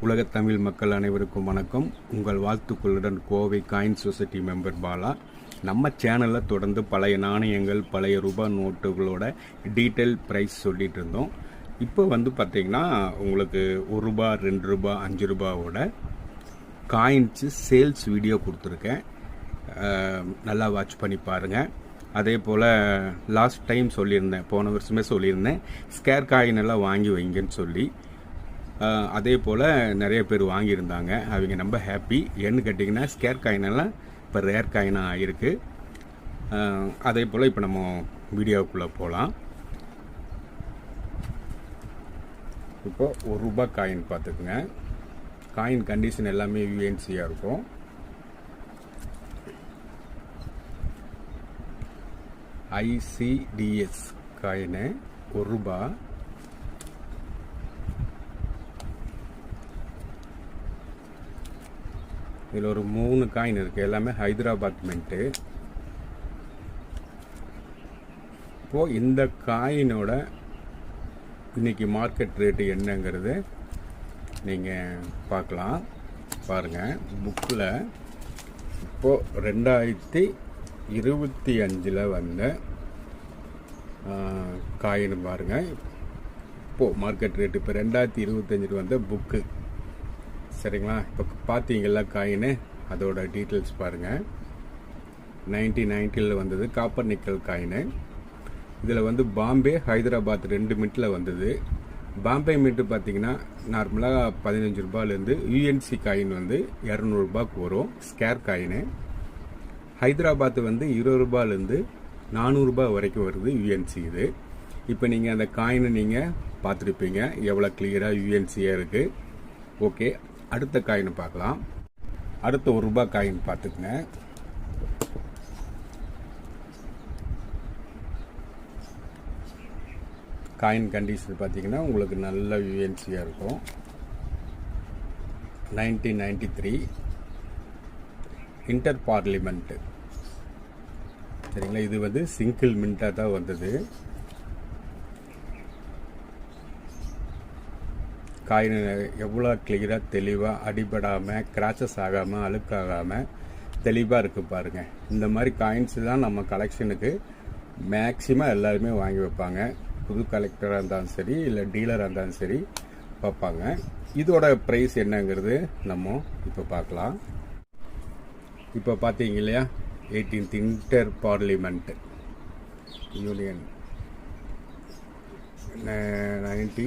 உலகத் தமிழ் மக்கள் அனைவருக்கும் வணக்கம். உங்கள் வாழ்த்துக்களுடன் Kovai coin society member Bala. நம்ம சேனலில் தொடர்ந்து பழைய நாணயங்கள், பழைய ரூபாய் நோட்டுகளோட டீட்டெயில் ப்ரைஸ் சொல்லிட்டு இருந்தோம். இப்போ பார்த்தீங்கன்னா உங்களுக்கு ₹1, ₹2, ₹5 காயின்ஸு சேல்ஸ் வீடியோ கொடுத்துருக்கேன். நல்லா வாட்ச் பண்ணி பாருங்கள். அதே போல் லாஸ்ட் டைம் சொல்லியிருந்தேன், போன வருஷமே சொல்லியிருந்தேன், ஸ்கேர் காயின் எல்லாம் வாங்கி வைங்கன்னு சொல்லி. அதே போல் நிறைய பேர் வாங்கியிருந்தாங்க. அவங்க ரொம்ப ஹாப்பி. ஏன்னு கேட்டிங்கன்னா ஸ்கேர் காயினெல்லாம் இப்போ ரேர் காயினாக ஆகிருக்கு. அதே போல் இப்போ நம்ம வீடியோவுக்குள்ளே போகலாம். இப்போ ₹1 காயின் பார்த்துக்குங்க. காயின் கண்டிஷன் எல்லாமே UNCயாக இருக்கும். ICDS coin ₹1. இதில் ஒரு 3 காயின் இருக்குது. எல்லாமே ஹைதராபாத் மின்ட்டு. இப்போது இந்த காயினோட இன்னைக்கு மார்க்கெட் ரேட்டு என்னங்கிறது நீங்கள் பார்க்கலாம். பாருங்கள் புக்கில். இப்போது 2025 வந்த காயின் பாருங்கள். இப்போது மார்க்கெட் ரேட்டு இப்போ 2025 வந்த புக்கு. சரிங்களா? இப்போ பார்த்தீங்களா காயின்னு, அதோட டீட்டெயில்ஸ் பாருங்கள். 1990 வந்தது காப்பர் நிக்கல் காயினு. இதில் பாம்பே, ஹைதராபாத் 2 மின்ட்டில் வந்தது. பாம்பே மின்ட்டு பார்த்தீங்கன்னா நார்மலாக ₹15 UNC காயின் ₹200 வரும் ஸ்கேர் காயினு. ஹைதராபாத் ₹20 ₹400 வரைக்கும் வருது UNC இது. இப்போ நீங்கள் அந்த காயினை நீங்கள் பார்த்துருப்பீங்க எவ்வளோ கிளியராக UNCயாக இருக்குது. ஓகே, அடுத்த காயின் பார்க்கலாம். அடுத்த ₹1 காயின் பார்த்துக்குங்க. காயின் கண்டிஷன் பார்த்தீங்கன்னா உங்களுக்கு நல்ல UNCயாக இருக்கும். 1993 இன்டர் பார்லிமெண்ட்டு. சரிங்களா? இது சிங்கிள் மின்ட்டாக தான் வந்தது. காயின் எவ்வளோ கிளியராக தெளிவாக அடிபடாமல், கிராச்சஸ் ஆகாமல், அழுக்காகாமல் தெளிவாக இருக்குது பாருங்கள். இந்த மாதிரி காயின்ஸ் தான் நம்ம கலெக்ஷனுக்கு மேக்ஸிமம் எல்லாருமே வாங்கி வைப்பாங்க. புது கலெக்டராக இருந்தாலும் சரி, இல்லை டீலராக இருந்தாலும் சரி பார்ப்பாங்க. இதோட ப்ரைஸ் என்னங்கிறது நம்ம இப்போ பார்க்கலாம். இப்போ பார்த்தீங்க இல்லையா, 18th இன்டர் பார்லிமெண்ட் யூனியன் 1993